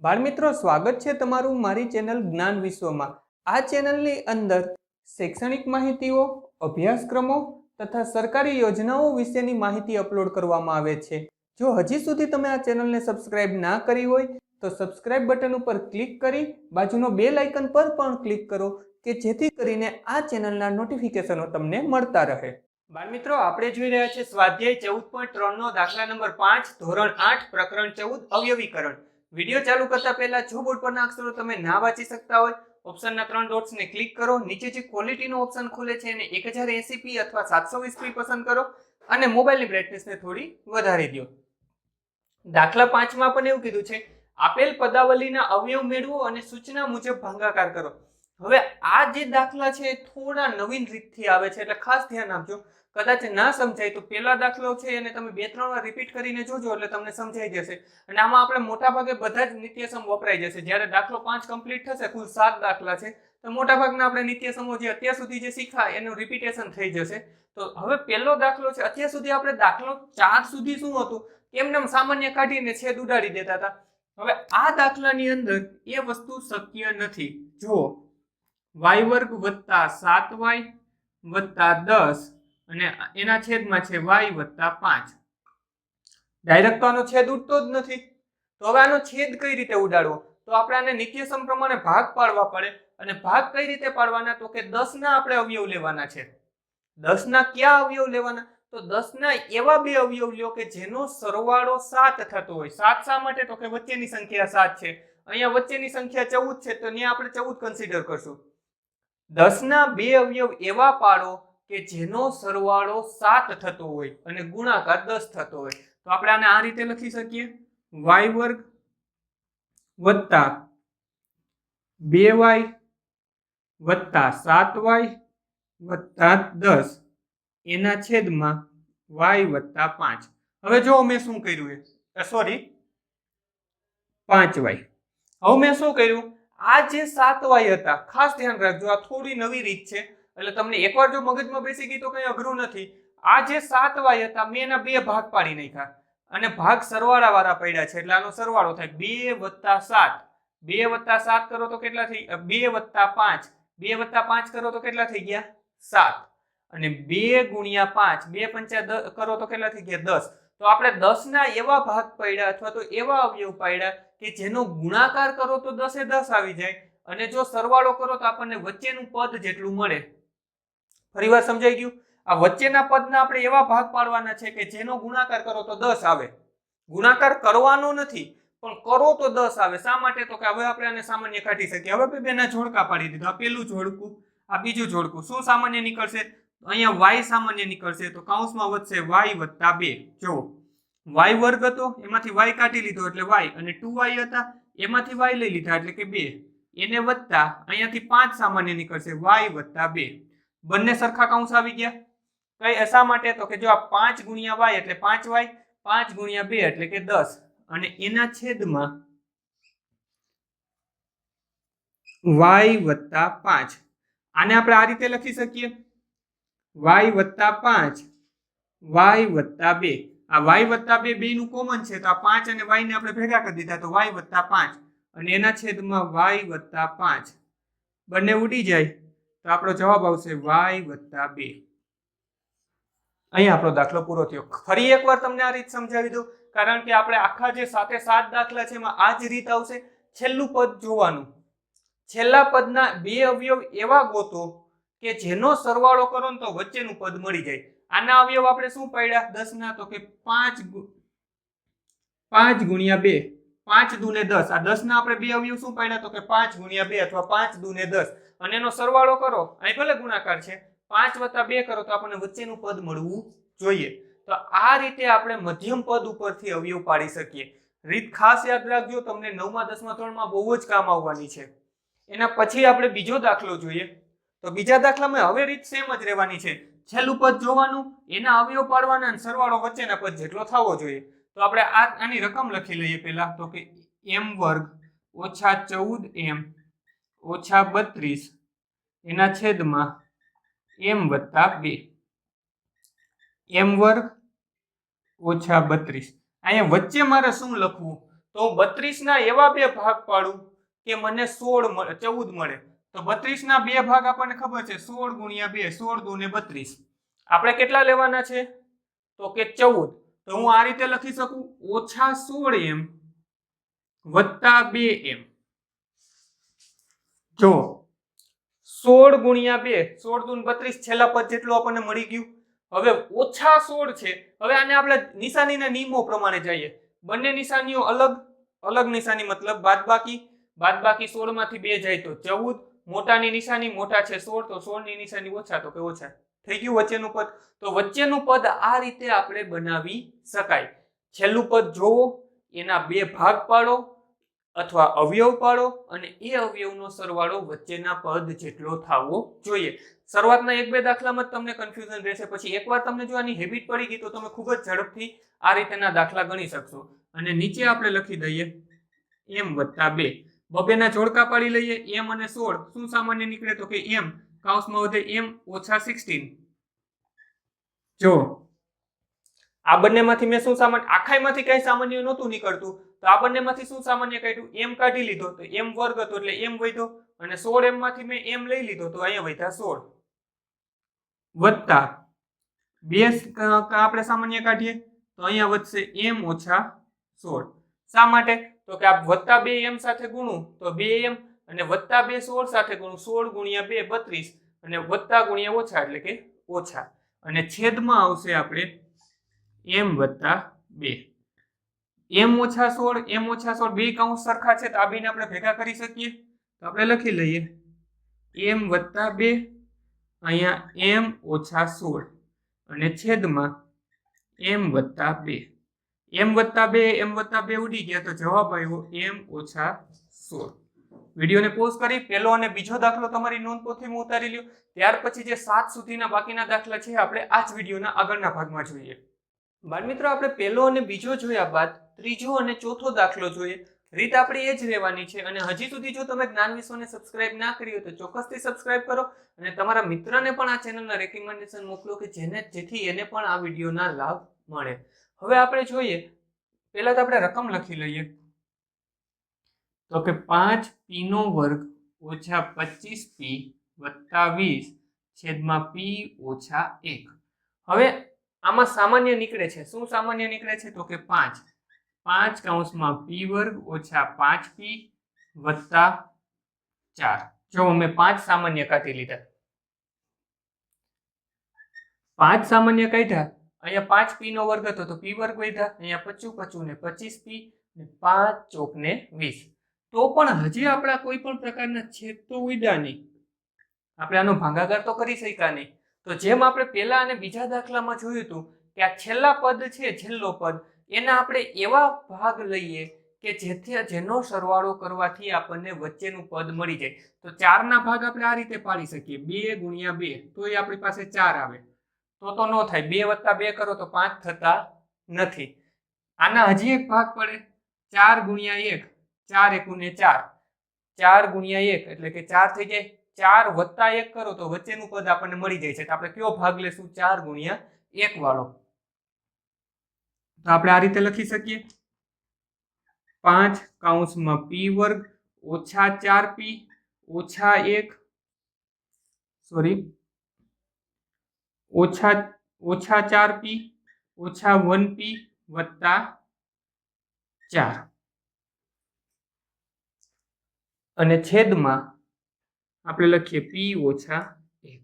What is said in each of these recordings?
બાળમિત્રો, સ્વાગત છે તમારું મારી ચેનલ જ્ઞાન વિશ્વમાં। આ ચેનલની અંદર શૈક્ષણિક માહિતીઓ, અભ્યાસક્રમો તથા સરકારી યોજનાઓ વિશેની માહિતી અપલોડ કરવામાં આવે છે। જો હજી સુધી તમે આ ચેનલને સબસ્ક્રાઇબ ના કરી હોય તો સબસ્ક્રાઇબ બટન ઉપર ક્લિક કરી બાજુનો બેલ આઇકન પર પણ ક્લિક કરો કે જેથી કરીને આ ચેનલના નોટિફિકેશનો તમને મળતા રહે। બાળમિત્રો, આપણે જોઈ રહ્યા છીએ સ્વાધ્યાય 14.3 નો દાખલા નંબર 5 ધોરણ 8 પ્રકરણ 14 અવયવીકરણ। વિડિયો ચાલુ કરતા પહેલા જો બોર્ડ પરના અક્ષરો તમે ના વાંચી શકતા હોય ઓપ્શનના 3 ડોટ્સને ક્લિક કરો, નીચે જે ક્વોલિટીનો ઓપ્શન ખુલે છે એને 1080p અથવા 720p પસંદ કરો અને મોબાઈલની બ્રાઇટનેસને થોડી વધારી દો। દાખલા 5 માં પણ એવું કીધું છે, આપેલ પદાવલીના અવયવ મેળવો અને સૂચના મુજબ ભાગાકાર કરો। હવે આ જે દાખલા છે થોડા નવીન રીતથી આવે છે એટલે ખાસ ધ્યાન આપજો। કદાચ ના સમજાય તો પહેલા દાખલો છે એને તમે 2-3 વાર રિપીટ કરીને જોજો એટલે તમને સમજાઈ જશે। અને આમાં આપણે મોટા ભાગે બધા જ નિત્યસમ વપરાઈ જશે। જ્યારે દાખલો 5 કમ્પ્લીટ થશે, કુલ 7 દાખલા છે, તો મોટા ભાગના આપણે નિત્યસમો જે અત્યાર સુધી જે શીખ્યા એનું રિપીટેશન થઈ જશે। તો હવે પહેલો દાખલો છે, અત્યાર સુધી આપણે દાખલો 4 સુધી શું હતું એમને સામાન્ય કાઢીને છેદ ઉડાડી દેતા હતા। હવે આ દાખલાની અંદર એ વસ્તુ શક્ય નથી। જો y વર્ગ વત્તા 7y વત્તા 10 અને એના છેદમાં છે y વત્તા 5। ડાયરેક્ટ તો આનો છેદ ઉડતો જ નથી, તો હવે આનો છેદ કઈ રીતે ઉડાડવો? તો આપણે આને નિત્યસમ પ્રમાણે ભાગ પાડવા પડે। અને ભાગ કઈ રીતે પાડવાના? તો કે 10 ના આપણે અવયવ લેવાના છે। 10 ના કયા અવયવ લેવાના? તો 10 ના એવા બે અવયવ લ્યો કે જેનો સરવાળો 7 થતો હોય। 7 શા માટે? તો કે વચ્ચેની સંખ્યા 7 છે, અહીંયા વચ્ચેની સંખ્યા 14 છે, તો અહીંયા આપણે 14 કન્સિડર કરશું। 10 ના બે અવયવ એવા પાડો કે જેનો સરવાળો 7 થતો હોય અને ગુણાકાર 10 થતો હોય। તો આપણે આને આ રીતે લખી શકીએ, y વર્ગ વત્તા 2y વત્તા 7y વત્તા 10 એના છેદમાં y વત્તા 5। હવે જો મેં શું કર્યું, સોરી 5y। હવે મેં શું કર્યું, આ જે 7y હતા, ખાસ ધ્યાન રાખજો, આ થોડી નવી રીત છે એટલે તમને એકવાર જો મગજમાં બેસી ગઈ તો કઈ અઘરું નથી। આ જે 7y હતા મેં એના બે ભાગ પાડી નાખ્યા અને ભાગ સરવાળા વાળા પડ્યા છે એટલે આનો સરવાળો થાય 2 વત્તા 7। 2 વત્તા 7 કરો તો કેટલા થઈ? 2 વત્તા 5, 2 વત્તા 5 કરો તો કેટલા થઈ ગયા? 7। અને 2 ગુણ્યા 5, 2 પંચા 10 કરો તો કેટલા થઈ ગયા? 10। તો આપણે 10 ના એવા ભાગ પાડ્યા અથવા તો એવા અવયવ પાડ્યા કે જેનો ગુણાકાર કરો તો 10 એ 10 આવી જાય અને જો સરવાળો કરો તો આપણને વચ્ચેનું પદ જેટલું મળે। ફરીવાર સમજાઈ ગયું? આ વચ્ચેના પદના આપણે એવા ભાગ પાડવાના છે કે જેનો ગુણાકાર કરો તો 10 આવે। ગુણાકાર કરવાનો નથી પણ કરો તો 10 આવે। શા માટે? તો કે હવે આપણે આને સામાન્ય કાઢી શકીએ। હવે બેના જોડકા પાડી દીધા, આ પહેલું જોડકું, આ બીજું જોડકું, શું સામાન્ય નીકળશે? અહીંયા y સામાન્ય નીકળશે, તો કૌંસમાં વધશે y વત્તા 2। જો y વર્ગ હતો એમાંથી y કાઢી લીધો એટલે y, અને 2y હતા એમાંથી y લઈ લીધા એટલે કે 2, એને વત્તા અહીંયાથી 5 સામાન્ય નીકળશે, y વત્તા 2। બંને સરખા કૌંસ આવી ગયા। કઈ શા માટે? તો કે જો આ 5 ગુણ્યા y એટલે 5y, 5 ગુણ્યા 2 એટલે કે 10 અને એના છેદમાં y વત્તા 5। આને આપણે આ રીતે લખી શકીએ, y વત્તા 5 y વત્તા 2। આ y વત્તા 2 બેયનું કોમન છે તો આ 5 અને y ને આપણે ભેગા કરી દીધા તો y વત્તા 5 અને એના છેદમાં y વત્તા 5 બંને ઉડી જાય તો આપણો જવાબ આવશે y વત્તા 2। અહીંયા આપણો દાખલો પૂરો થયો। ફરી એકવાર તમને આ રીત સમજાવી દઉં કારણ કે આપણે આખા જે 7 દાખલા છે એમાં આ જ રીત આવશે। છેલ્લું પદ જોવાનું, છેલ્લા પદના બે અવયવ એવા ગોતો કે જેનો સરવાળો કરો ને તો વચ્ચેનું પદ મળી જાય। આના અવયવ આપણે શું પાડ્યા 10 ના? તો કે 5 ગુણ્યા 2, 5 દૂને 10। આ 10 ના આપણે બે અવયવ શું પાડ્યા? તો કે 5 ગુણ્યા 2 અથવા 5 દૂને 10 અને એનો સરવાળો કરો, અહીં ભલે ગુણાકાર છે, 5 વત્તા 2 કરો તો આપણને વચ્ચેનું પદ મળવું જોઈએ। તો આ રીતે આપણે મધ્યમ પદ ઉપરથી અવયવ પાડી શકીએ। રીત ખાસ યાદ રાખજો, તમને 9મા 10મા ધોરણમાં બહુ જ કામ આવવાની છે। એના પછી આપણે બીજો દાખલો જોઈએ તો બીજા દાખલામાં હવે રીત સેમ જ રહેવાની છે। છેલ્લું પદ જોવાનું, એના અવયવ પાડવાના અને સરવાળો વચ્ચેના પદ જેટલો થવો જોઈએ। તો આપણે આની રકમ લખી લઈએ પહેલા, તો કે m વર્ગ ઓછા 14m ઓછા 32 એના છેદમાં m વત્તા 2। m વર્ગ ઓછા 32। અહીંયા વચ્ચે મારે શું લખવું? તો હું 32 ના એવા બે ભાગ પાડું કે મને 14 મળે. તો 32 ના બે ભાગ આપણને ખબર છે 16 ગુણ્યા 2, 16 દુ ને 32. આપણે કેટલા લેવાના છે? તો કે 14. તો હું આ રીતે લખી શકું -16m વત્તા 2m. જો 16 ગુણ્યા 2, 16 દુ ને 32, છેલ્લા પદ જેટલું આપણને મળી ગયું. હવે -16 છે. હવે આને આપણે નિશાનીના નિયમો પ્રમાણે જઈએ. બંને નિશાનીઓ અલગ અલગ નિશાની મતલબ બાદબાકી 16 માંથી 2 જાય તો 14. મોટાની નિશાની મોટા છે 16, તો 16 ની નિશાની ઓછા તો કે ઓછા. થઈ ગયું વચ્ચેનું પદ. તો વચ્ચેનું પદ આ રીતે આપણે બનાવી શકાય. છેલ્લું પદ જોવો, એના બે ભાગ પાડો અથવા અવયવ પાડો અને એ અવયવનો સરવાળો વચ્ચેના પદ જેટલો થવો જોઈએ. શરૂઆતના 1-2 દાખલામાં તમને કન્ફ્યુઝન રહેશે. પછી એકવાર તમને જો આની હેબિટ પડી ગઈ તો તમે ખૂબ જ ઝડપથી આ રીતેના દાખલા ગણી શકશો. અને નીચે આપણે લખી દઈએ m વત્તા 2. બબેના જોડકા પાડી લઈએ. m અને 16 શું સામાન્ય નીકળે? તો કે m કૌંસમાં વધે m ઓછા 16. જો આ બંનેમાંથી મેં શું સામાન્ય, આખાઈમાંથી કઈ સામાન્ય નહોતું નીકળતું, તો આ બંનેમાંથી શું સામાન્ય કાઢ્યું? m કાઢી લીધો તો m વર્ગ હતો એટલે m વધ્યો, અને 16m માંથી મેં m લઈ લીધો તો અહીંયા વધ્યા 16 વત્તા 2 આપણે સામાન્ય કાઢીએ તો અહીંયા વધશે m ઓછા 16. શા માટે? તો કે આ વત્તા 2m સાથે ગુણું તો 2m અને વત્તા 2 16 સાથે ગુણું 16 ગુણ્યા 2 32 અને વત્તા ગુણ્યા ઓછા એટલે કે ઓછા, અને છેદમાં આવશે આપણે m વત્તા 2. m ઓછા 16 બે કૌંસ સરખા છે તો આ બેને આપણે ભેગા કરી શકીએ. તો આપણે લખી લઈએ m વત્તા 2 અહીંયા m ઓછા 16 અને છેદમાં m વત્તા 2. m વત્તા 2 ઉડી ગયા તો જવાબ આવ્યો m ઓછા 16. વિડીયોને પોઝ કરી પહેલો અને બીજો દાખલો તમારી નોંધપોથીમાં ઉતારી લ્યો. ત્યાર પછી જે 7 સુધીના બાકીના દાખલા છે આપણે આ જ વિડીયોના આગળના ભાગમાં જોઈએ. બાળમિત્રો, આપણે પહેલો અને બીજો જોયા બાદ ત્રીજો અને ચોથો દાખલો જોઈએ. રીત આપણી એ જ રહેવાની છે. અને હજી સુધી જો તમે જ્ઞાન વિશ્વને સબસ્ક્રાઇબ ના કરી હોય તો ચોક્કસથી સબસ્ક્રાઇબ કરો અને તમારા મિત્રને પણ આ ચેનલના રેકમેન્ડેશન મોકલો કે જેથી એને પણ આ વિડીયોના લાભ મળે. હવે આપણે જોઈએ, પહેલા તો આપણે રકમ લખી લઈએ. તો કે 5p નો વર્ગ ઓછા 25p વત્તા 20 છેદમાં p ઓછા 1. હવે આમાં સામાન્ય નીકળે છે. શું સામાન્ય નીકળે છે? તો કે 5 કૌંસમાં p વર્ગ ઓછા 5p વત્તા 4. જો અમે 5 સામાન્ય કાઢી લીધા. 5 સામાન્ય કાઢ્યા, અહીંયા 5p નો વર્ગ હતો તો p વર્ગ વધ્યા, અહીંયા 25 ને 25p ને 5 ચોક ને 20. તો પણ હજી આપણા કોઈ પણ પ્રકારના છેદ તો ઉડ્યા નહીં. આપણે આનો ભાગાકાર તો કરી શક્યા નહીં. તો જેમ આપણે પહેલા અને બીજા દાખલામાં જોયું હતું કે આ છેલ્લા પદ છે, છેલ્લો પદ, એના આપણે એવા ભાગ લઈએ કે જેનો સરવાળો કરવાથી આપણને વચ્ચેનું પદ મળી જાય. તો 4 ના ભાગ આપણે આ રીતે પાડી શકીએ 2 ગુણ્યા 2, તો એ આપણી પાસે 4 આવે. તો ન થાય. 2 વત્તા 2 કરો તો 5 થતા નથી. આના હજી એક ભાગ પડે 4 ગુણ્યા 1, 4 એકુને 4, 4 ગુણ્યા 1 એટલે કે 4 થઈ જાય. 4 વત્તા 1 કરો તો વચ્ચેનું પદ આપણને મળી જાય છે. તો આપણે કયો ભાગ લેશું? 4 ગુણ્યા 1 વાળો. તો આપણે આ રીતે લખી શકીએ 5 કૌંસમાં p વર્ગ ઓછા 4p ઓછા 1 ઓછા 4p ઓછા 1p વત્તા 4 અને છેદમાં આપણે લખીએ p ઓછા 1.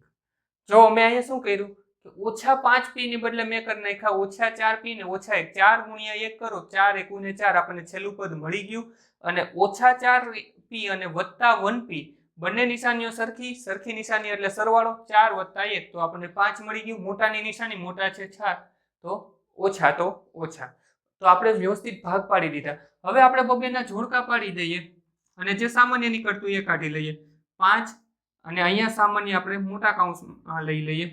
જો મેં અહીંયા શું કર્યું કે ઓછા 5p ને બદલે મેં કરી નાખ્યા ઓછા 4p ને ઓછા 1. 4 ગુણ્યા 1 કરો 4 એકુને 4, આપણને છેલ્લું પદ મળી ગયું. અને ઓછા 4p અને વત્તા 1p બંને નિશાનીઓ સરખી નિશાની એટલે સરવાળો 4 વત્તા 1 તો આપણને 5 મળી ગયું. મોટાની નિશાની મોટા છે 4 તો ઓછા તો આપણે વ્યવસ્થિત ભાગ પાડી દીધા. હવે આપણે બબેના જોડકા પાડી દઈએ અને જે સામાન્ય નીકળતું એ કાઢી લઈએ. 5 અને અહીંયા સામાન્ય આપણે મોટા કૌંસ લઈ લઈએ.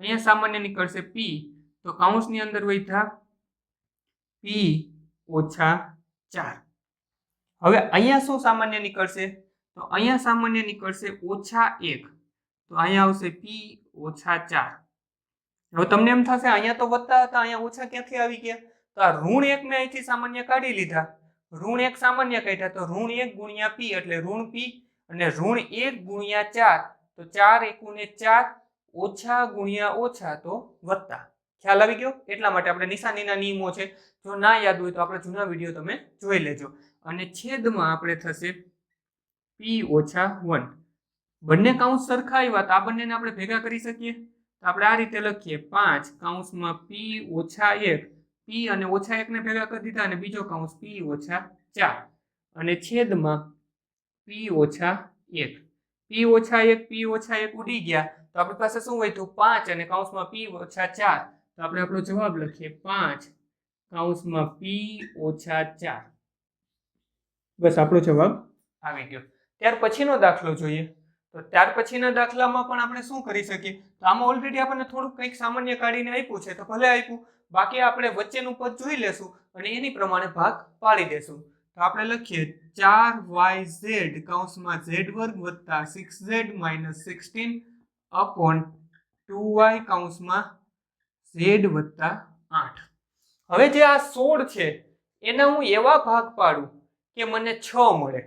અહીંયા સામાન્ય નીકળશે p, તો કૌંસની અંદર વધ્યા p ઓછા 4. હવે અહીંયા શું સામાન્ય નીકળશે? તો અહીંયા સામાન્ય નીકળશે ઓછા 1, તો અહીંયા આવશે p ઓછા 4. હવે તમને એમ થશે અહીંયા તો વત્તા હતા, અહીંયા ઓછા ક્યાંથી આવી ગયા? તો આ ઋણ 1 ને અહીંથી સામાન્ય કાઢી લીધા. ઋણ 1 સામાન્ય કાઢ્યા તો ઋણ 1 ગુણ્યા p એટલે ઋણ p અને ઋણ 1 ગુણ્યા 4 તો 4 એકુને 4 ઓછા ગુણ્યા ઓછા તો વત્તા. ખ્યાલ આવી ગયો? એટલા માટે આપણે નિશાનીના નિયમો છે, જો ના યાદ હોય તો આપણે જૂના વિડીયો તમે જોઈ લેજો. અને છેદમાં આપણે થશે p ઓછા 1. બંને કૌંસ સરખા આવ્યા તો આ બંનેને આપણે ભેગા કરી શકીએ. તો આપણે આ રીતે લખીએ 5 કૌંસમાં p ઓછા 1, p અને ઓછા 1 ને ભેગા કરી દીધા અને બીજો કૌંસ p ઓછા 4 અને છેદમાં p ઓછા 1. p ઓછા 1 p ઓછા 1 ઉડી ગયા તો આપણી પાસે શું વધ્યું 5 અને કૌંસમાં p ઓછા 4. તો આપણે આપણો જવાબ લખીએ 5 કૌંસમાં p ઓછા 4. બસ આપણો જવાબ આવી ગયો. ત્યાર પછીનો દાખલો જોઈએ. તો ત્યાર પછીના દાખલામાં પણ આપણે શું કરી શકીએ? તો આમાં ઓલરેડી આપણને થોડુંક કંઈક સામાન્ય કાઢીને આપ્યું છે તો ભલે આપ્યું, બાકી આપણે વચ્ચેનું પદ જોઈ લેશું અને એની પ્રમાણે ભાગ પાડી દેશું. તો આપણે લખીએ 4yz કૌંસમાં z વર્ગ વત્તા 6z માઇનસ 16 અપોન 2y કૌંસમાં z વત્તા 8. હવે જે આ 16 છે એના હું એવા ભાગ પાડું કે મને 6 મળે.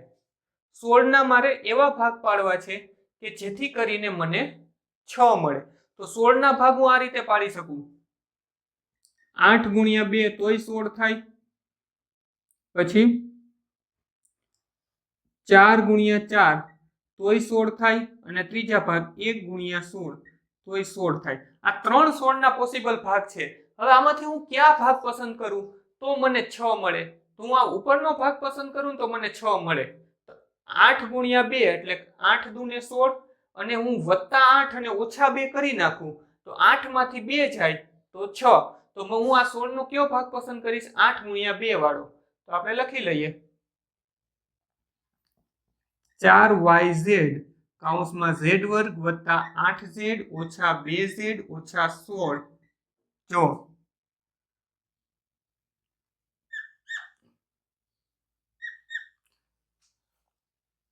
16 ના મારે એવા ભાગ પાડવા છે કે જેથી કરીને મને 6 મળે. તો 16 ના ભાગ હું આ રીતે પાડી શકું. 8 ગુણ્યા 2 તોય 16 થાય. પછી 4 ગુણ્યા 4 તોય 16 થાય અને ત્રીજા ભાગ 1 ગુણ્યા 16 તોય 16 થાય. આ 3 16 ના પોસિબલ ભાગ છે. હવે આમાંથી હું કયા ભાગ પસંદ કરું તો મને 6 મળે? તો હું આ ઉપરનો ભાગ પસંદ કરું તો મને 6 મળે. 8 ગુણ્યા 2 એટલે 8 દુને 16 અને હું વત્તા 8 અને ઓછા 2 કરી નાખું તો 8 માંથી 2 જાય તો 6. તો હું આ 16 નો કયો ભાગ પસંદ કરીશ? 8 ગુણ્યા 2 વાળો. તો આપણે લખી લઈએ 4yz કૌંસમાં z વર્ગ વત્તા 8z ઓછા 2z ઓછા 16. જો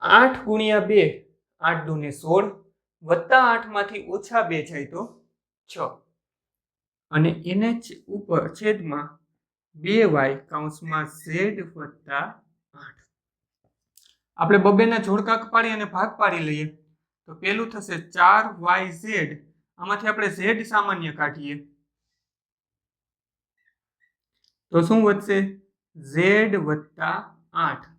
8 ગુણ્યા 2 8 દુને 16 વત્તા 8 માંથી ઓછા 2 જાય તો 6 અને એને ઉપર છેદમાં 2y કૌંસમાં z વત્તા 8. આપણે બબેના જોડકા પાડી અને ભાગ પાડી લઈએ. તો પેલું થશે 4yz, આમાંથી આપણે z સામાન્ય કાઢીએ તો શું વધશે? z વત્તા 8.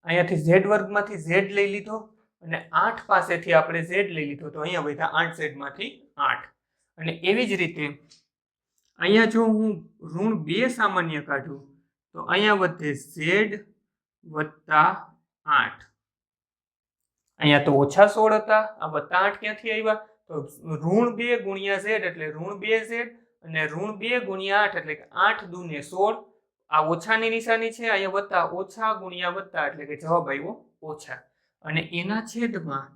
અહીંયાથી z વર્ગમાંથી z લઈ લીધો અને 8 પાસેથી આપણે z લઈ લીધો તો અહીંયા વધ્યા 8z માંથી 8. અને એવી જ રીતે અહીંયા જો હું ઋણ 2 સામાન્ય કાઢું તો અહીંયા વધે z વત્તા 8. અહીંયા તો ઓછા 16 હતા, આ વત્તા 8 ક્યાંથી આવ્યા? તો ઋણ 2 ગુણ્યા z એટલે ઋણ 2z અને ઋણ 2 ગુણ્યા 8 એટલે કે 8 દુને 16. આ ઓછાની નિશાની છે, અહીંયા વત્તા ઓછા ગુણ્યા વત્તા એટલે કે જવાબ આવ્યો ઓછા. અને એના છેદમાં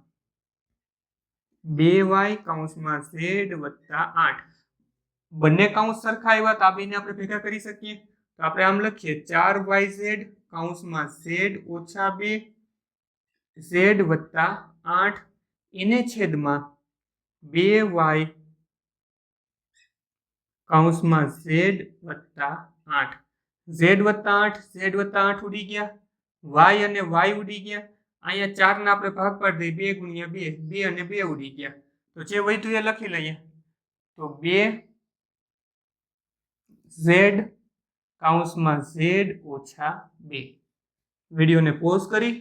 2y કૌંસમાં z વત્તા 8. બંને કૌંસ સરખા આવ્યા તો આ બેને આપણે ભેગા કરી શકીએ. તો આપણે આમ લખીએ 4yz કૌંસમાં z ઓછા 2 z વત્તા 8 એને છેદમાં 2y કૌંસમાં z વત્તા 8. z વત્તા 8 z વત્તા 8 ઉડી ગયા, y અને y ઉડી ગયા. અહીંયા 4 ના આપણે ભાગ પાડી દઈએ 2 ગુણ્યા 2 2 અને 2 ઉડી ગયા. તો જે વધ્યું એ લખી લઈએ. તો 2 z કૌંસમાં z ઓછા 2. વિડીયોને પોઝ કરી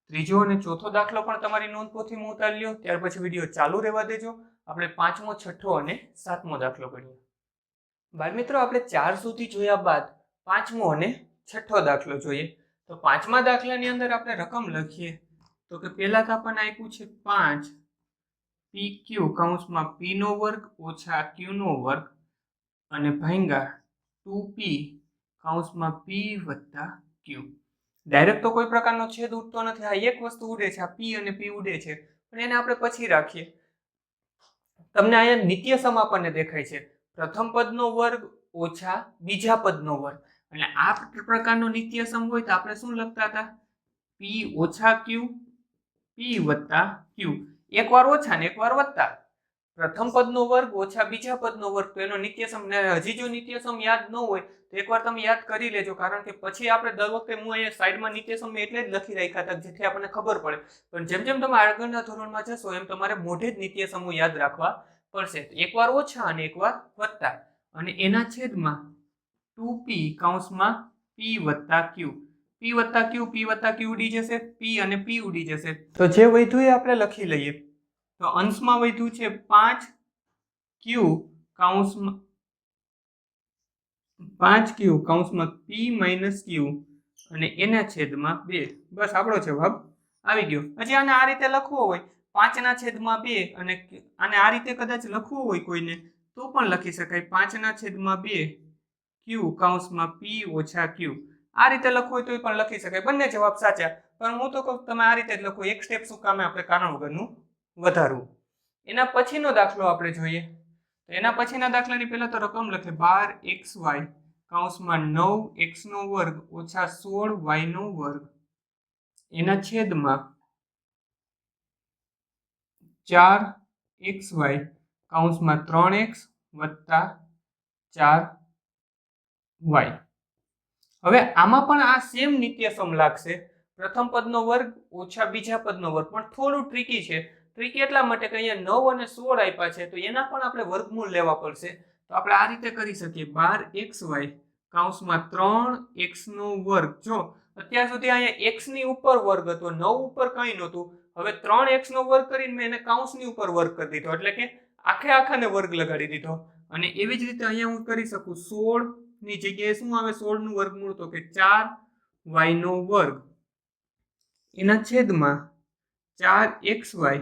ત્રીજો અને ચોથો દાખલો પણ તમારી નોંધપોથીમાં ઉતારી લ્યો. ત્યાર પછી વિડીયો ચાલુ રહેવા દેજો. આપણે પાંચમો, છઠ્ઠો અને સાતમો દાખલો કરીએ. બાળ મિત્રો, આપણે 4 સુધી જોયા બાદ પાંચમો અને છઠ્ઠો દાખલો જોઈએ. તો પાંચમા દાખલાની અંદર આપણે રકમ લખીએ તો કે પહેલા તો આપણને આપ્યું છે 5 pq કૌંસમાં p નો વર્ગ ઓછા q નો વર્ગ અને ભાંગ્યા 2p કૌંસમાં p વત્તા q. ડાયરેક્ટ તો કોઈ પ્રકારનો છેદ ઉડતો નથી. આ એક વસ્તુ ઉડે છે, આ p અને p ઉડે છે, પણ એને આપણે પછી રાખીએ. તમને અહીંયા નિત્ય સમ આપણને દેખાય છે, પ્રથમ પદનો વર્ગ ઓછા બીજા પદનો વર્ગ. અને આ પ્રકારનો નિત્ય સમ હોય તો આપણે શું લખતા હતા? p ઓછા q p વત્તા q. એકવાર ઓછા ને એકવાર વત્તા. પ્રથમ પદનો વર્ગ ઓછા બીજા પદનો વર્ગ, તો એનો નિત્યસમ. હજી જો નિત્યસમ યાદ ન હોય તો એકવાર તમે યાદ કરી લેજો, કારણ કે પછી આપણે દર વખતે હું અહીંયા સાઈડમાં નિત્યસમ એટલે જ લખી રાખ્યા હતા જેથી આપણને ખબર પડે, પણ જેમ જેમ તમે આગળના ધોરણમાં જશો એમ તમારે મોઢે જ નિત્યસમો યાદ રાખવા પડશે. એકવાર ઓછા અને એકવાર વત્તા, અને એના છેદમાં 2p કૌંસમાં p વત્તા q. p વત્તા q ઉડી જશે, p અને p ઉડી જશે, તો જે વધ્યું એ આપણે લખી લઈએ. તો અંશમાં વધ્યું છે 5q કૌંસમાં p માઇનસ q અને એના છેદમાં 2. બસ આપણો જવાબ આવી ગયો. હજી આને આ રીતે લખવો હોય 5/2 અને આને આ રીતે કદાચ લખવું હોય કોઈને તો પણ લખી શકાય 5/2 q કૌંસમાં p ઓછા q. આ રીતે લખવું હોય તો પણ લખી શકાય, બંને જવાબ સાચા, પણ હું તો કહું તમે આ રીતે જ લખો, એક સ્ટેપ શું કામે આપણે કારણ વગરનું વધારવું. એના પછીનો દાખલો આપણે જોઈએ. તો એના પછીના દાખલાની પહેલા તો રકમ લખે 12xy કૌંસમાં 9x² ઓછા 16y² એના છેદમાં 4xy કૌંસમાં 3x વત્તા 4y. હવે આમાં પણ આ સેમ નિત્યસમ લાગશે, પ્રથમ પદનો વર્ગ ઓછા બીજા પદનો વર્ગ, પણ થોડું ટ્રિકી છે. ટ્રિકી એટલા માટે કે અહીંયા 9 અને 16 આપ્યા છે, તો એના પણ આપણે વર્ગમૂળ લેવા પડશે. તો આપણે આ રીતે કરી શકીએ 12xy કૌંસમાં 3x². જો અત્યાર સુધી અહીંયા x ની ઉપર વર્ગ હતો, 9 ઉપર કંઈ નહોતું, હવે 3x² કરીને મેં એને કૌંસની ઉપર વર્ગ કરી દીધો, એટલે કે આખાને વર્ગ લગાડી દીધો. અને એવી જ રીતે અહીંયા હું કરી શકું 16 ની જગ્યાએ શું આવે, 16 નું વર્ગમૂળ, તો કે 4y² એના છેદમાં 4xy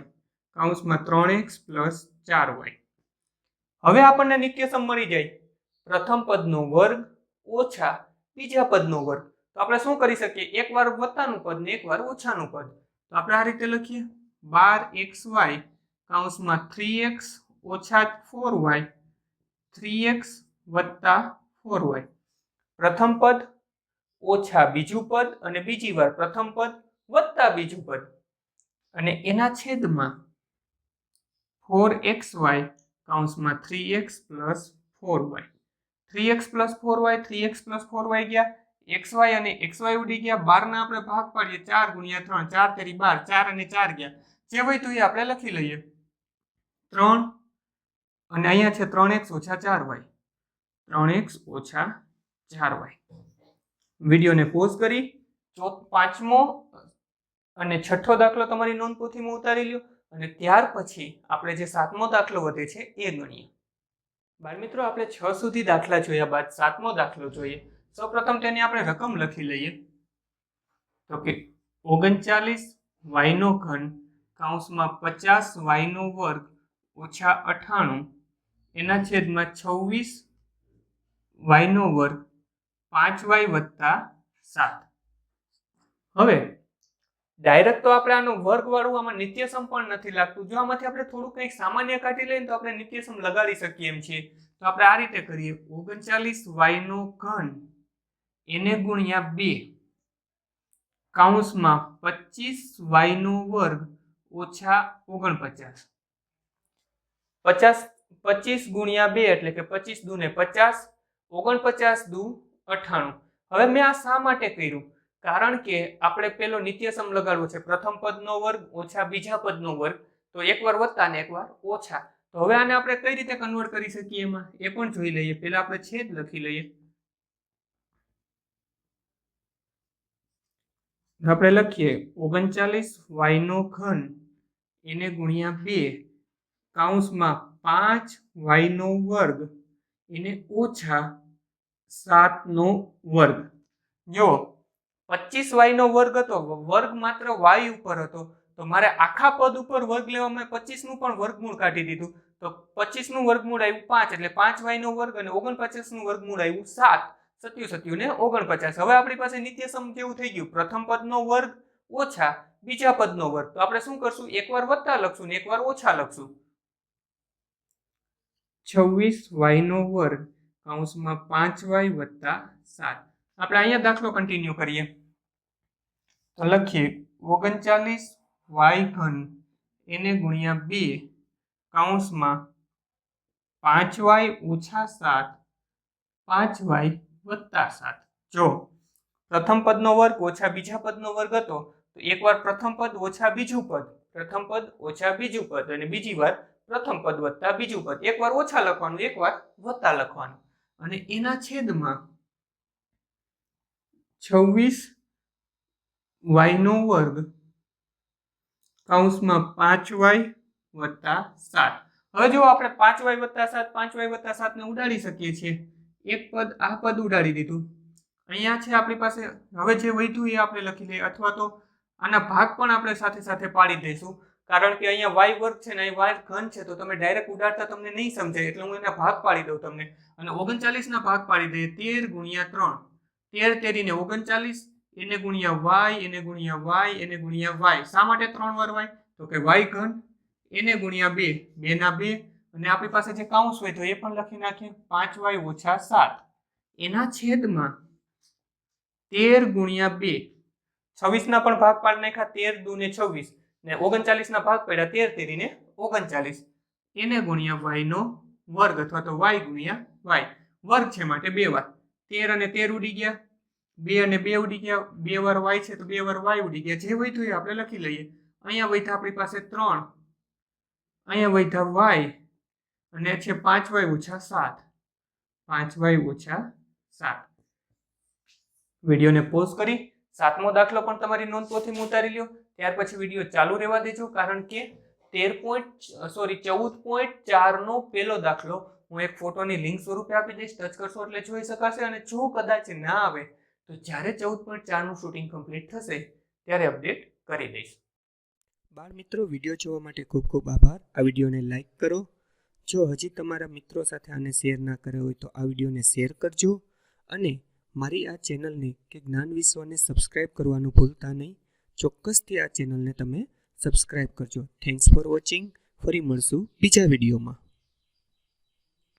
કૌંસમાં 3x + 4y. હવે આપણને નિત્યસમ મળી જાય પ્રથમ પદનો વર્ગ ઓછા બીજા પદનો વર્ગ. તો આપણે શું કરી શકીએ, એકવાર વત્તાનું પદ ને એકવાર ઓછાનું પદ. તો આપણે આ રીતે લખીએ 12xy કૌંસમાં 3x ઓછા 4y 3x વત્તા 4y. પ્રથમ પદ ઓછા બીજું પદ અને બીજી વાર પ્રથમ પદ વત્તા બીજું પદ, અને એના છેદમાં 4xy કૌંસમાં 3x + 4y. 3x + 4y 3x + 4y ગયા, xy અને xy ઉડી ગયા, 12 ના આપણે ભાગ પાડીએ 4 × 3 4 તેરી 12, 4 અને 4 ગયા, જે હોય તો એ આપણે લખી લઈએ 3, અને અહીંયા છે 3x ઓછા 4y 3x ઓછા 4y. વિડીયોને પોઝ કરી પાંચમો અને છઠ્ઠો દાખલો તમારી નોંધપોથીમાં ઉતારી લ્યો, અને ત્યાર પછી આપણે જે સાતમો દાખલો વધે છે એ ગણીએ. બાળમિત્રો, આપણે 6 સુધી દાખલા જોયા બાદ સાતમો દાખલો જોઈએ. સૌપ્રથમ તેની આપણે રકમ લખી લઈએ. તો કે 39y³ કૌંસમાં 50y² ઓછા 98 એના છેદમાં 26y² 5y વત્તા 7. હવે ડાયરેક્ટ તો આપણે આનો વર્ગ વાળું આમાં નિત્યસમ પણ નથી લાગતું. જો આમાંથી આપણે થોડું કંઈક સામાન્ય કાઢી લઈએ તો આપણે નિત્યસમ લગાડી શકીએ એમ છીએ. તો આપણે આ રીતે કરીએ 39y³ એને ગુણ્યા 2 કૌંસમાં 25y² ઓછા 49. 25 ગુણ્યા 2 એટલે કે 25 દૂને 50, 49 દૂ 98. હવે મેં આ શા માટે કર્યું, કારણ કે આપણે પેલો નિત્યસમ લગાડવો છે, પ્રથમ પદનો વર્ગ ઓછા બીજા પદનો વર્ગ, તો એકવાર વત્તા ને એકવાર ઓછા. તો હવે આને આપણે કઈ રીતે કન્વર્ટ કરી શકીએ એમાં એ પણ જોઈ લઈએ. પહેલા આપણે છેદ લખી લઈએ. આપણે લખીએ 39y³ એને ગુણ્યા 2 કૌંસમાં 5y² એને ઓછા 7². જો 25y² હતો, વર્ગ માત્ર y ઉપર હતો, તો મારે આખા પદ ઉપર વર્ગ લેવા મેં 25 નું પણ વર્ગમૂળ કાઢી દીધું. તો 25 નું વર્ગમૂળ આવ્યું 5, એટલે 5y² અને 49 નું વર્ગમૂળ આવ્યું 7. 77 ને 49. હવે આપણી પાસે નિત્યસમ કેવું થઈ ગયું, પ્રથમ પદનો વર્ગ ઓછા બીજા પદનો વર્ગ. તો આપણે શું કરશું, એકવાર વત્તા લખશું ને એકવાર ઓછા લખશું. 26y² કૌંસમાં 5y વત્તા 7. આપણે અહીંયા દાખલો કન્ટિન્યુ કરીએ. તો લખીએ 39y³ એને ગુણ્યા 2 કૌંસમાં 5y ઓછા 7 5y વત્તા 7. જો પ્રથમ પદનો વર્ગ ઓછા બીજા પદનો વર્ગ હતો તો એકવાર પ્રથમ પદ ઓછા બીજું પદ, પ્રથમ પદ ઓછા બીજું પદ અને બીજી વાર પ્રથમ પદ વત્તા બીજું પદ. એકવાર ઓછા લખવાનું, એકવાર વત્તા લખવાનું અને એના છેદમાં 26y નો વર્ગ કૌંસમાં 5y વત્તા 7. હવે જો આપણે 5y વત્તા 7 5y વત્તા 7 ને ઉડાડી શકીએ છીએ. એક પદ આ પદ ઉડાડી દીધું. અહીંયા છે આપણી પાસે. હવે જે વધ્યું એ આપણે લખી લઈએ, અથવા તો આના ભાગ પણ આપણે સાથે સાથે પાડી દઈશું, કારણ કે અહીંયા y વર્ગ છે ને અહીં y ઘન છે, તો તમે ડાયરેક્ટ ઉડાડતા તમને નહીં સમજાય, એટલે હું એના ભાગ પાડી દઉં તમને. અને 39 ના ભાગ પાડી દઈએ. 13 ગુણ્યા 3, 13 તેરીને 39, એને ગુણ્યા y, એને ગુણ્યા y, એને ગુણ્યા y. શા માટે 3 વાર y? તો કે y ઘન, એને ગુણ્યા 2, 2 ના 2, અને આપણી પાસે જે કૌંસ હોય તો એ પણ લખી નાખીએ. 5y ઓછા 7 એના છેદમાં 13 ગુણ્યા 2, 26 ના પણ ભાગ પાડી નાખ્યા. 13 દુ ને 26 ને 39 ના ભાગ પડ્યા. 13 તેરીને 39, એને ગુણ્યા y નો વર્ગ, અથવા તો y ગુણ્યા y. વર્ગ છે માટે 2 વાર. 13 અને 13 ઉડી ગયા, 2 અને 2 ઉડી ગયા, 2 વાર y છે તો 2 વાર y ઉડી ગયા. જે વધ્યું એ આપણે લખી લઈએ. અહીંયા વધ્યા આપણી પાસે 3, અહીંયા વધ્યા y, અને છે 5y ઓછા 7, 5y ઓછા 7. વિડીયોને પોઝ કરી 7મો દાખલો પણ તમારી નોંધપોથીમાં ઉતારી લ્યો. ત્યાર પછી વિડીયો ચાલુ રહેવા દેજો, કારણ કે 14.4 નો પહેલો દાખલો હું એક ફોટોની લિંક સ્વરૂપે આપી દઈશ. ટચ કરશો એટલે જોઈ શકાશે, અને જો કદાચ ના આવે તો જ્યારે 14.4 નું શૂટિંગ કમ્પ્લીટ થશે ત્યારે અપડેટ કરી દઈશ. બાળ મિત્રો, વિડીયો જોવા માટે ખૂબ ખૂબ આભાર. આ વિડીયોને લાઈક કરો. જો હજી તમારા મિત્રો સાથે આને શેર ના કર્યો હોય તો આ વિડીયોને શેર કરજો, અને મારી આ ચેનલને કે જ્ઞાન વિશ્વને સબસ્ક્રાઈબ કરવાનું ભૂલતા નહીં. ચોક્કસથી આ ચેનલને તમે સબસ્ક્રાઈબ કરજો. Thanks for watching. ફરી મળશું બીજા વિડીયોમાં.